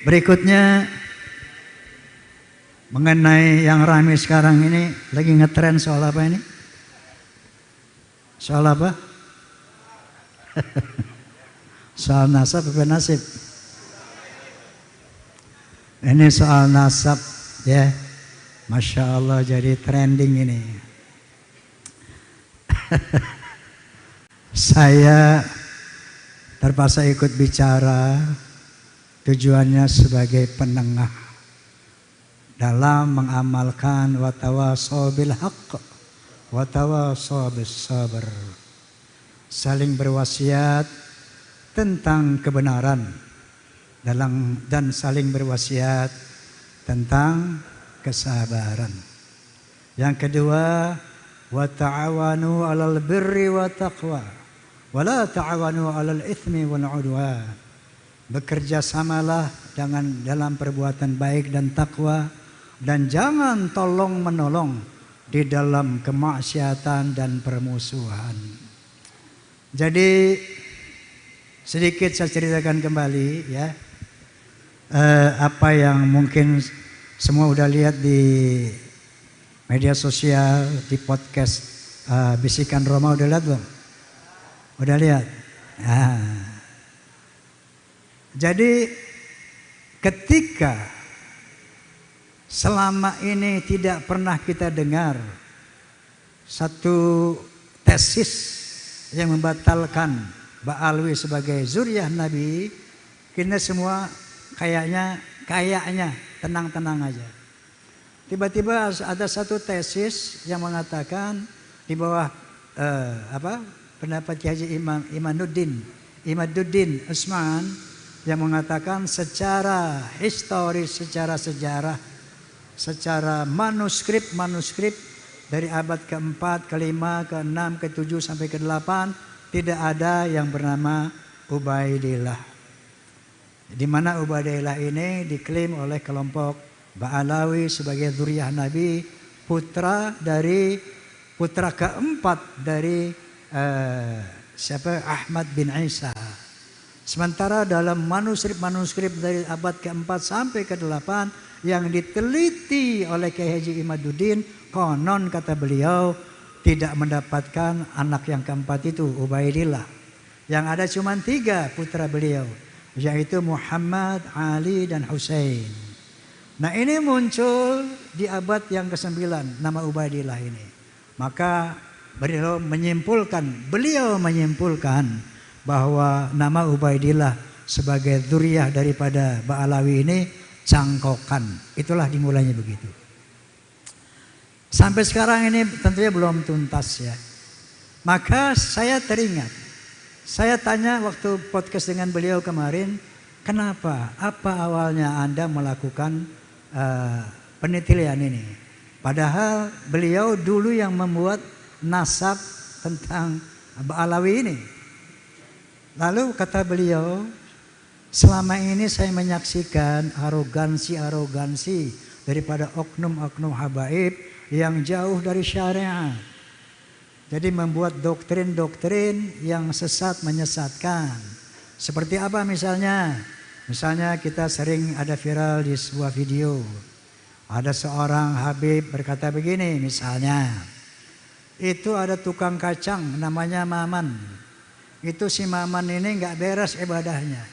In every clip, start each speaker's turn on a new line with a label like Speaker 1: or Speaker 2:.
Speaker 1: Berikutnya mengenai yang ramai sekarang ini, lagi ngetren soal apa ini? Soal apa? Soal nasab apa nasib? Ini soal nasab ya. Masya Allah jadi trending ini. Saya terpaksa ikut bicara, tujuannya sebagai penengah dalam mengamalkan watawasau bil haqq watawasau bis sabr, saling berwasiat tentang kebenaran dan saling berwasiat tentang kesabaran. Yang kedua, wa ta'awanu 'alal birri wa taqwa wa la ta'awanu 'alal itsmi wal 'udwan. Bekerja samalah dalam perbuatan baik dan takwa, dan jangan tolong menolong di dalam kemaksiatan dan permusuhan. Jadi sedikit saya ceritakan kembali ya, apa yang mungkin semua udah lihat di media sosial, di podcast Bisikan Roma, udah lihat belum? Udah lihat? Jadi ketika selama ini tidak pernah kita dengar satu tesis yang membatalkan Ba'alwi sebagai zuriyah Nabi, kita semua kayaknya tenang-tenang aja. Tiba-tiba ada satu tesis yang mengatakan di bawah pendapat Haji Imaduddin Usman, yang mengatakan secara historis, secara sejarah, secara manuskrip dari abad ke-4, ke-5, ke-6, ke-7 sampai ke-8 tidak ada yang bernama Ubaidillah. Di mana Ubaidillah ini diklaim oleh kelompok Ba'alawi sebagai dzurriyyah Nabi, putra keempat dari Ahmad bin Isa. Sementara dalam manuskrip dari abad ke-4 sampai ke-8 yang diteliti oleh Kiai Haji Imaduddin, konon kata beliau tidak mendapatkan anak yang keempat itu, Ubaidillah. Yang ada cuma 3 putra beliau, yaitu Muhammad, Ali, dan Husain. Nah ini muncul di abad yang ke-9 nama Ubaidillah ini. Maka beliau menyimpulkan bahwa nama Ubaidillah sebagai dzurriyyah daripada Ba'alawi ini cangkokan. Itulah dimulainya begitu. Sampai sekarang ini tentunya belum tuntas ya. Maka saya teringat, saya tanya waktu podcast dengan beliau kemarin, kenapa? Apa awalnya Anda melakukan penelitian ini? Padahal beliau dulu yang membuat nasab tentang Ba'alawi ini. Lalu kata beliau, selama ini saya menyaksikan arogansi daripada oknum-oknum habaib yang jauh dari syariat. Jadi membuat doktrin-doktrin yang sesat, menyesatkan. Seperti apa misalnya? Misalnya kita sering ada viral di sebuah video. Ada seorang habib berkata begini misalnya. Itu ada tukang kacang namanya Maman. Itu si Maman ini nggak beres ibadahnya.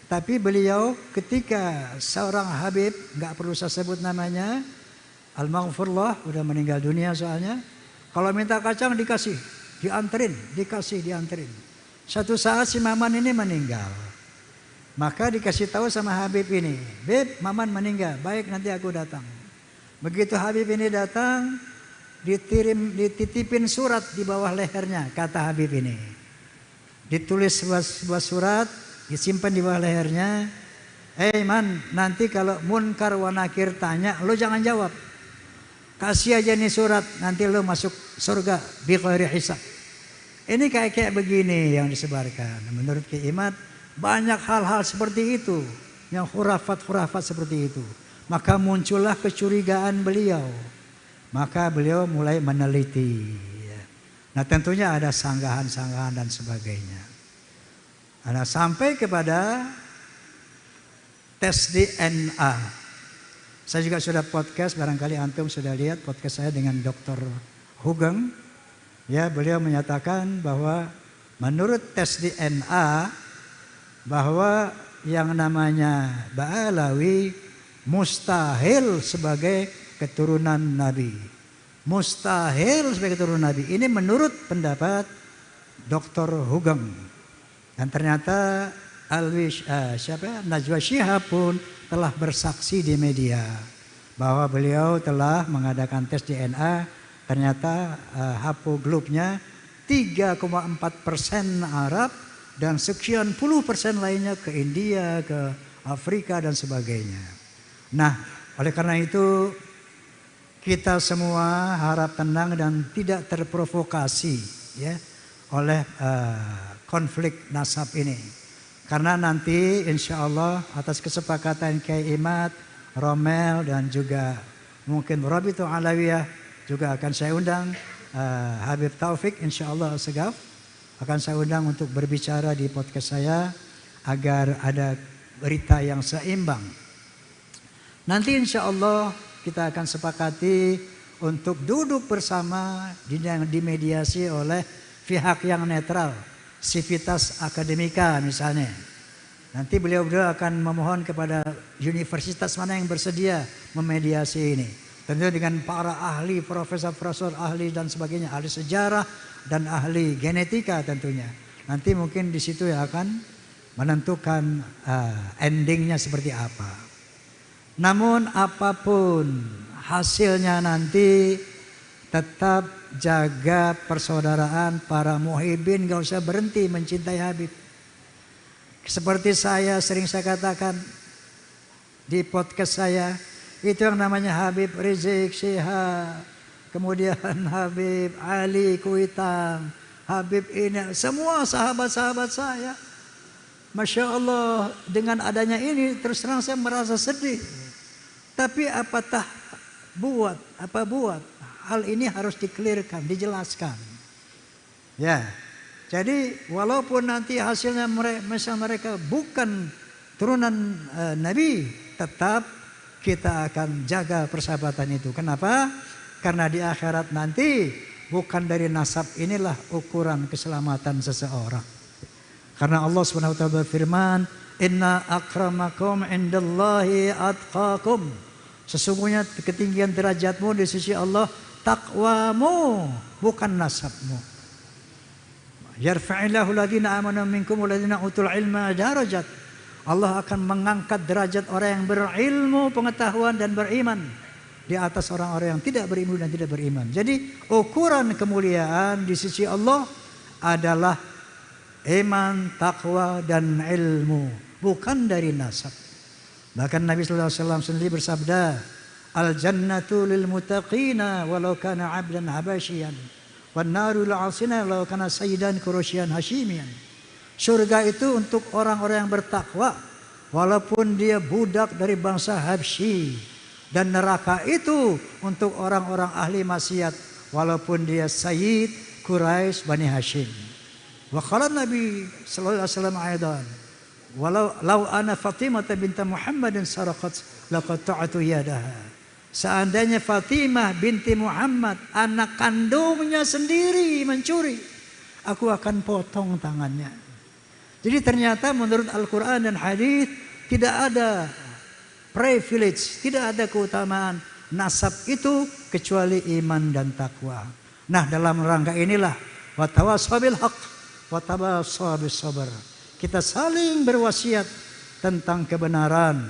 Speaker 1: Tapi beliau ketika seorang habib, nggak perlu saya sebut namanya, Al-Maghfurullah, udah meninggal dunia soalnya. Kalau minta kacang dikasih, dianterin. Satu saat si Maman ini meninggal. Maka dikasih tahu sama Habib ini, Beb, Maman meninggal, baik nanti aku datang. Begitu Habib ini datang, dititipin surat di bawah lehernya, kata Habib ini. Ditulis sebuah surat, disimpan di bawah lehernya. Man, nanti kalau Munkar wa Nakir tanya, lo jangan jawab. Kasih aja nih surat, nanti lo masuk surga bi ghairi hisab. Ini kayak begini yang disebarkan. Menurut Ki Imad, banyak hal-hal seperti itu, yang khurafat seperti itu. Maka muncullah kecurigaan beliau. Maka beliau mulai meneliti. Nah tentunya ada sanggahan-sanggahan dan sebagainya. Nah sampai kepada tes DNA. Saya juga sudah podcast, barangkali antum sudah lihat podcast saya dengan Dr. Hugeng. Ya, beliau menyatakan bahwa menurut tes DNA bahwa yang namanya Ba'alawi mustahil sebagai keturunan Nabi. Mustahil sebagai keturunan Nabi. Ini menurut pendapat Dr. Hugeng. Dan ternyata Najwa Shihab pun telah bersaksi di media bahwa beliau telah mengadakan tes DNA. Ternyata haplogroup-nya 3,4% Arab dan sekian puluh persen lainnya ke India, ke Afrika dan sebagainya. Nah, oleh karena itu kita semua harap tenang dan tidak terprovokasi ya oleh konflik nasab ini. Karena nanti insya Allah atas kesepakatan Kiai Imad, Romel dan juga mungkin Rabithah Alawiyah juga akan saya undang Habib Taufik insya Allah Segaf akan saya undang untuk berbicara di podcast saya agar ada berita yang seimbang. Nanti insya Allah kita akan sepakati untuk duduk bersama dimediasi oleh pihak yang netral. Civitas Akademika misalnya. Nanti beliau akan memohon kepada universitas mana yang bersedia memediasi ini. Tentu dengan para ahli, profesor ahli dan sebagainya, ahli sejarah dan ahli genetika tentunya. Nanti mungkin di situ yang akan menentukan endingnya seperti apa. Namun apapun hasilnya nanti tetap jaga persaudaraan para muhibbin, gak usah berhenti mencintai Habib. Seperti sering saya katakan di podcast saya, itu yang namanya Habib Rizik Syihab, kemudian Habib Ali Kuitang, Habib ini, semua sahabat-sahabat saya. Masya Allah, dengan adanya ini terus terang saya merasa sedih. Tapi apa buat? Hal ini harus dikelirkan, dijelaskan. Ya, jadi walaupun nanti hasilnya mereka bukan turunan Nabi, tetap kita akan jaga persahabatan itu. Kenapa? Karena di akhirat nanti bukan dari nasab inilah ukuran keselamatan seseorang. Karena Allah Subhanahu wa taala berfirman, "Inna akramakum indallahi atqakum." Sesungguhnya ketinggian derajatmu di sisi Allah takwamu, bukan nasabmu. Yarfa'illahu alladhina amanu minkum walladhina utul ilma darajat. Allah akan mengangkat derajat orang yang berilmu, pengetahuan dan beriman di atas orang-orang yang tidak berilmu dan tidak beriman. Jadi ukuran kemuliaan di sisi Allah adalah iman, takwa dan ilmu, bukan dari nasab. Bahkan Nabi sallallahu alaihi wasallam sendiri bersabda, "Al-jannatu lil muttaqina walau kana 'abdan habasyian, wan naru lil 'asina walau kana sayyidan quraisyan hasyimian." Surga itu untuk orang-orang yang bertakwa walaupun dia budak dari bangsa Habsyi, dan neraka itu untuk orang-orang ahli maksiat walaupun dia sayyid Quraisy Bani Hashim. Wa qala Nabi sallallahu alaihi wasallam aidan, "Walau ana Fatimah binti Muhammadin saraqat laqata'tu yadaha." Seandainya Fatimah binti Muhammad, anak kandungnya sendiri mencuri, aku akan potong tangannya. Jadi ternyata menurut Al-Quran dan hadis tidak ada privilege, tidak ada keutamaan nasab itu kecuali iman dan takwa. Nah, dalam rangka inilah watawassaw bil haqq watawassaw bis sabr. Kita saling berwasiat tentang kebenaran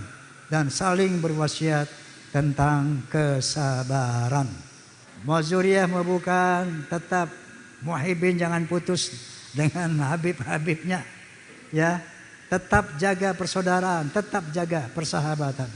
Speaker 1: dan saling berwasiat tentang kesabaran. Mau zuriyah mau bukan, tetap muhibbin jangan putus dengan habib-habibnya. Ya, tetap jaga persaudaraan, tetap jaga persahabatan.